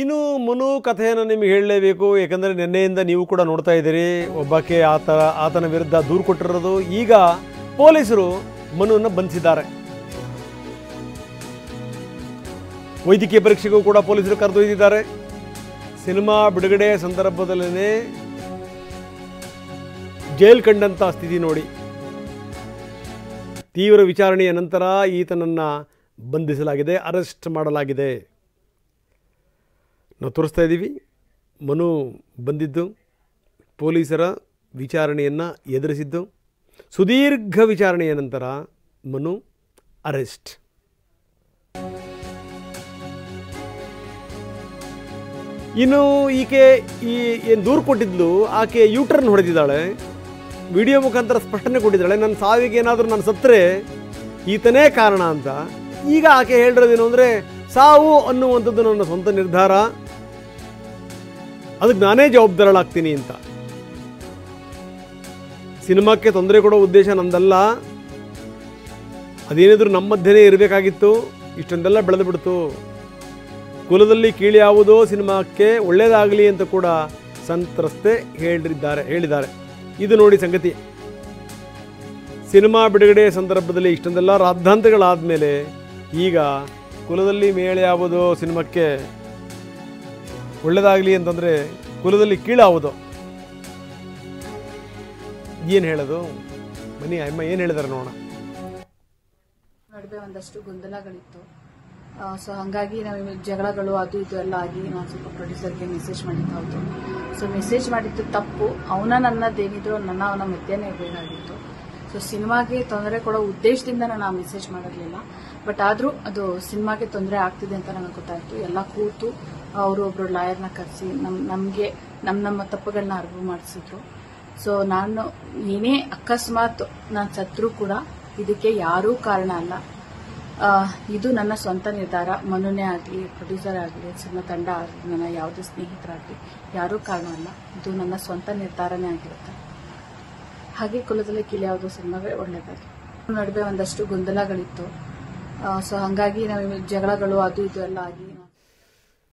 ಇನ್ನು ಮನು ಕಥೆಯನ್ನು ನಿಮಗೆ ಹೇಳಲೇಬೇಕು. ಯಾಕಂದರೆ ನಿನ್ನೆಯಿಂದ ನೀವು ಕೂಡ ನೋಡ್ತಾ ಇದ್ದೀರಿ, ಒಬ್ಬಕ್ಕೆ ಆತನ ವಿರುದ್ಧ ದೂರು ಕೊಟ್ಟಿರೋದು. ಈಗ ಪೊಲೀಸರು ಮನುವನ್ನು ಬಂಧಿಸಿದ್ದಾರೆ. ವೈದ್ಯಕೀಯ ಪರೀಕ್ಷೆಗೂ ಕೂಡ ಪೊಲೀಸರು ಕರೆದೊಯ್ದಿದ್ದಾರೆ. ಸಿನಿಮಾ ಬಿಡುಗಡೆ ಸಂದರ್ಭದಲ್ಲೇ ಜೈಲು ಕಂಡಂಥ ಸ್ಥಿತಿ ನೋಡಿ. ತೀವ್ರ ವಿಚಾರಣೆಯ ನಂತರ ಈತನನ್ನು ಬಂಧಿಸಲಾಗಿದೆ, ಅರೆಸ್ಟ್ ಮಾಡಲಾಗಿದೆ. ನಾವು ತೋರಿಸ್ತಾ ಇದ್ದೀವಿ. ಮನು ಬಂದಿದ್ದು, ಪೊಲೀಸರ ವಿಚಾರಣೆಯನ್ನು ಎದುರಿಸಿದ್ದು, ಸುದೀರ್ಘ ವಿಚಾರಣೆಯ ನಂತರ ಮನು ಅರೆಸ್ಟ್. ಇನ್ನು ಈಕೆ ಏನು ದೂರು ಕೊಟ್ಟಿದ್ಲು, ಆಕೆ ಯೂಟರ್ನ್ ಹೊಡೆದಿದ್ದಾಳೆ. ವಿಡಿಯೋ ಮುಖಾಂತರ ಸ್ಪಷ್ಟನೆ ಕೊಟ್ಟಿದ್ದಾಳೆ, ನನ್ನ ಸಾವಿಗೆ ಏನಾದರೂ ನಾನು ಸತ್ತರೆ ಈತನೇ ಕಾರಣ ಅಂತ. ಈಗ ಆಕೆ ಹೇಳಿರೋದೇನು ಅಂದರೆ, ಸಾವು ಅನ್ನುವಂಥದ್ದು ನನ್ನ ಸ್ವಂತ ನಿರ್ಧಾರ, ಅದಕ್ಕೆ ನಾನೇ ಜವಾಬ್ದಾರಳಾಗ್ತೀನಿ ಅಂತ. ಸಿನಿಮಾಕ್ಕೆ ತೊಂದರೆ ಕೊಡೋ ಉದ್ದೇಶ ನಂದಲ್ಲ, ಅದೇನಿದ್ರು ನಮ್ಮ ಮಧ್ಯೆನೇ ಇರಬೇಕಾಗಿತ್ತು. ಇಷ್ಟೊಂದೆಲ್ಲ ಬೆಳೆದು ಬಿಡ್ತು. ಕುಲದಲ್ಲಿ ಕೀಳು ಯಾವುದೋ ಸಿನಿಮಾಕ್ಕೆ ಒಳ್ಳೆಯದಾಗಲಿ ಅಂತ ಕೂಡ ಸಂತ್ರಸ್ತೆ ಹೇಳಿದ್ದಾರೆ. ಇದು ನೋಡಿ ಸಂಗತಿ. ಸಿನಿಮಾ ಬಿಡುಗಡೆ ಸಂದರ್ಭದಲ್ಲಿ ಇಷ್ಟೊಂದೆಲ್ಲ ರಾದ್ಧಾಂತಗಳಾದ ಮೇಲೆ ಈಗ ಕುಲದಲ್ಲಿ ಮೇಳೆ ಯಾವುದೋ ಸಿನಿಮಾಕ್ಕೆ ಒಳ್ಳೆಯದಾಗಲಿ ಅಂತಂದರೆ ಕುಲದಲ್ಲಿ ಕೀಳಾವುದೋ ಏನು ಹೇಳೋದು? ಬನ್ನಿ ಅಮ್ಮ ಏನು ಹೇಳಿದಾರೆ ನೋಡೋಣ. ನಡುವೆ ಒಂದಷ್ಟು ಗೊಂದಲಗಳಿತ್ತು. ಸೊ ಹಾಗಾಗಿ ನಾವು ಜಗಳಗಳು ಅದು ಇದು ಎಲ್ಲ ಆಗಿ ನಾನು ಸ್ವಲ್ಪ ಪ್ರೊಡ್ಯೂಸರ್ಗೆ ಮೆಸೇಜ್ ಮಾಡಿದ್ದು ಹೌದು. ಸೊ ಮೆಸೇಜ್ ಮಾಡಿದ್ದು ತಪ್ಪು. ನನ್ನದೇನಿದ್ರು ಅವನ ಮಧ್ಯೆನೇ ಇರಬೇಕಾಗಿತ್ತು. ಸೊ ಸಿನಿಮಾಗೆ ತೊಂದರೆ ಕೊಡೋ ಉದ್ದೇಶದಿಂದ ನಾನು ಆ ಮೆಸೇಜ್ ಮಾಡಿರಲಿಲ್ಲ. ಬಟ್ ಆದರೂ ಅದು ಸಿನಿಮಾಗೆ ತೊಂದರೆ ಆಗ್ತಿದೆ ಅಂತ ನನಗೆ ಗೊತ್ತಾಯಿತು. ಎಲ್ಲ ಕೂತು ಅವರು ಒಬ್ಬರು ಲಾಯರ್ನ ಕರೆಸಿ ನಮಗೆ ನಮ್ಮ ತಪ್ಪುಗಳನ್ನ ಅರಿವು ಮಾಡಿಸಿದ್ರು. ಸೊ ನಾನು ಏನೇ ಅಕಸ್ಮಾತ್ ನಾನು ಸತ್ರೂ ಕೂಡ ಇದಕ್ಕೆ ಯಾರೂ ಕಾರಣ ಅಲ್ಲ. ಇದು ನನ್ನ ಸ್ವಂತ ನಿರ್ಧಾರ. ಮನುನೇ ಆಗಲಿ, ಪ್ರೊಡ್ಯೂಸರ್ ಆಗಲಿ, ಸಿನಿಮಾ ತಂಡ ಆಗಲಿ, ನನ್ನ ಯಾವುದೇ ಸ್ನೇಹಿತರಾಗಲಿ ಯಾರೂ ಕಾರಣ ಅಲ್ಲ. ಇದು ನನ್ನ ಸ್ವಂತ ನಿರ್ಧಾರನೇ ಆಗಿರುತ್ತೆ. ಹಾಗೆ ಕುಲದಲ್ಲಿ ಕೀಳು ಯಾವುದೋ ಸಿನಿಮಾವೇ ಒಳ್ಳೆಯದಾಗಿ. ನಡುವೆ ಒಂದಷ್ಟು ಗೊಂದಲಗಳಿತ್ತು. ಸೊ ಹಾಗಾಗಿ ನಾವು ಜಗಳಗಳು ಅದು ಇದು ಎಲ್ಲ ಆಗಿ